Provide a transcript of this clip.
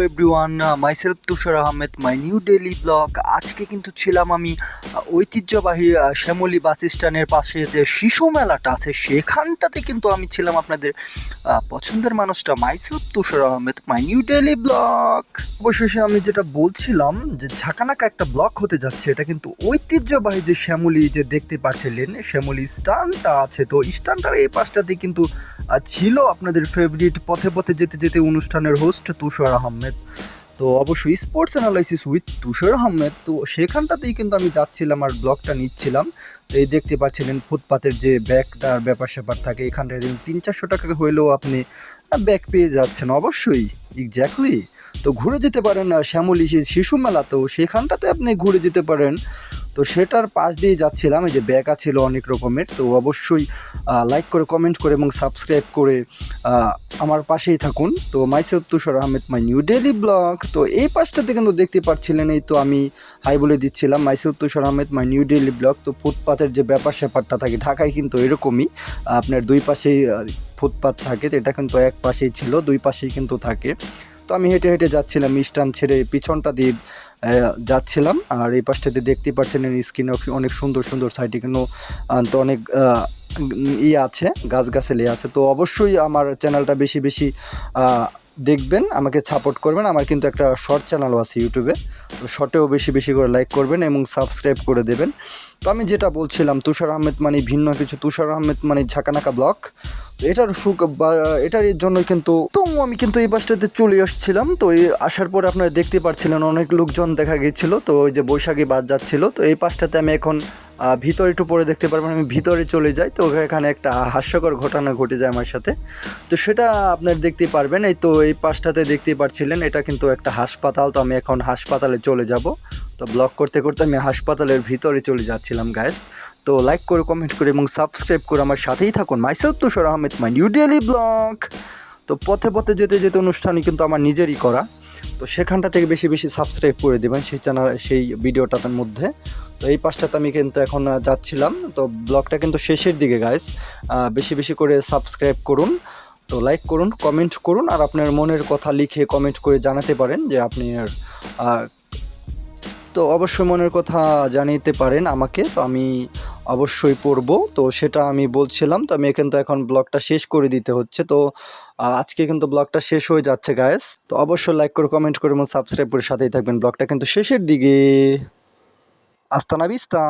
Everyone, myself Tushar Ahmed, my new daily blog. আজকে কিন্তু ছিলাম আমি ঐতিহ্যবাহী শ্যামলী বাস স্ট্যান্ডের পাশে যে শিশু মেলাটা আছে সেখানটাতে কিন্তু আমি ছিলাম আপনাদের পছন্দের মানুষটা myself Tushar Ahmed, my new daily blog. অবশেষে আমি যেটা বলছিলাম যে ঝাঁকানাকা একটা ব্লগ হতে যাচ্ছে, এটা কিন্তু ঐতিহ্যবাহী যে শ্যামলী যে দেখতে পাচ্ছিলেন শ্যামলী স্ট্যান্ডটা আছে, তো স্ট্যান্ডটার এই পাশটাতে কিন্তু ছিল আপনাদের ফেভারিট পথে পথে যেতে যেতে অনুষ্ঠানের হোস্ট তুষার আহমেদ। তো অবশ্যই স্পোর্টস অ্যানালাইসিস উইথ তুষার আহমেদ, তো সেখানটাতেই কিন্তু আমি যাচ্ছিলাম আর ব্লগটা নিচ্ছিলাম। তো এই দেখতে পাচ্ছিলেন ফুটপাতের যে ব্যাগটার ব্যাপার স্যাপার থাকে, এখানটায় 300-400 টাকা হইলেও আপনি ব্যাগ পেয়ে যাচ্ছেন অবশ্যই। এক্স্যাক্টলি। তো ঘুরে যেতে পারেন শ্যামলী শিশু মেলা, তো সেখানটাতে আপনি ঘুরে যেতে পারেন। তো সেটার পাশ দিয়ে যাচ্ছিলাম, এই যে ব্যাগ ছিল অনেক রকমের। তো অবশ্যই লাইক করে, কমেন্ট করে এবং সাবস্ক্রাইব করে আমার পাশেই থাকুন। তো myself Tushar Ahmed, my new daily blog. তো এই পাশটাতে কিন্তু দেখতে পাচ্ছিলেন, এই তো আমি হাই বলে দিচ্ছিলাম, myself Tushar Ahmed, my new daily blog. তো ফুটপাতের যে ব্যাপার স্যাপারটা থাকে ঢাকায় কিন্তু এরকমই, আপনার দুই পাশেই ফুটপাত থাকে, তো এটা কিন্তু এক পাশেই ছিল, দুই পাশেই কিন্তু থাকে। তো আমি হেঁটে হেঁটে যাচ্ছিলাম, স্ট্যান্ড ছেড়ে পিছনটা দিয়ে যাচ্ছিলাম। আর এই পাশটাতে দেখতে পাচ্ছেন স্ক্রিনে অনেক সুন্দর সুন্দর সাইডে কিন্তু তো অনেক আছে, গাছগাছালি আছে। তো অবশ্যই আমার চ্যানেলটা বেশি বেশি দেখবেন, আমাকে সাপোর্ট করবেন। আমার কিন্তু একটা শর্ট চ্যানেলও আছে ইউটিউবে, তো শর্টেও বেশি বেশি করে লাইক করবেন এবং সাবস্ক্রাইব করে দেবেন। তো আমি যেটা বলছিলাম, তুষার আহমেদ মানে ভিন্ন কিছু, তুষার আহমেদ মানে ঝাঁকানাকা ব্লগ। এটার এটার জন্যই কিন্তু তো আমি কিন্তু এই বাসটাতে চলে আসছিলাম। তো এই আসার পরে আপনারা দেখতে পাচ্ছিলেন অনেক লোকজন দেখা গেছিলো। তো ওই যে বৈশাখী বাস যাচ্ছিলো, তো এই পাশটাতে আমি এখন ভিতরে একটু পরে দেখতে পারবেন আমি ভিতরে চলে যাই। তো এখানে একটা হাস্যকর ঘটনা ঘটে যায় আমার সাথে, তো সেটা আপনার দেখতে পারবেন। এই তো এই পাশটাতে দেখতে পাচ্ছিলেন, এটা কিন্তু একটা হাসপাতাল। তো আমি এখন হাসপাতালে চলে যাব। তো ব্লগ করতে করতে আমি হাসপাতালের ভিতরে চলে যাচ্ছিলাম গাইস। তো লাইক করে, কমেন্ট করে এবং সাবস্ক্রাইব করে আমার সাথেই থাকুন। Myself Tushar Ahmed, my new daily blog. তো পথে পথে যেতে যেতে অনুষ্ঠানই কিন্তু আমার নিজেরই করা, তো সেখানটা থেকে বেশি বেশি সাবস্ক্রাইব করে দেবেন সেই চ্যানেল, সেই ভিডিওটার মধ্যে। তো এই পাশটাতে আমি কিন্তু এখন যাচ্ছিলাম। তো ব্লগটা কিন্তু শেষের দিকে গাইস, বেশি বেশি করে সাবস্ক্রাইব করুন, তো লাইক করুন, কমেন্ট করুন, আর আপনার মনের কথা লিখে কমেন্ট করে জানাতে পারেন যে আপনি তো অবশ্যই মনের কথা জানাতে পারেন আমাকে, তো আমি অবশ্যই পড়বো। তো সেটা আমি বলছিলাম। তো আমি কিন্তু এখন ব্লগটা শেষ করে দিতে হচ্ছে। তো আজকে কিন্তু ব্লগটা শেষ হয়ে যাচ্ছে গাইস। তো অবশ্যই লাইক করে, কমেন্ট করে এবং সাবস্ক্রাইব করে সাথেই থাকবেন। ব্লগটা কিন্তু শেষের দিকে। আস্তা না ভিস্তা।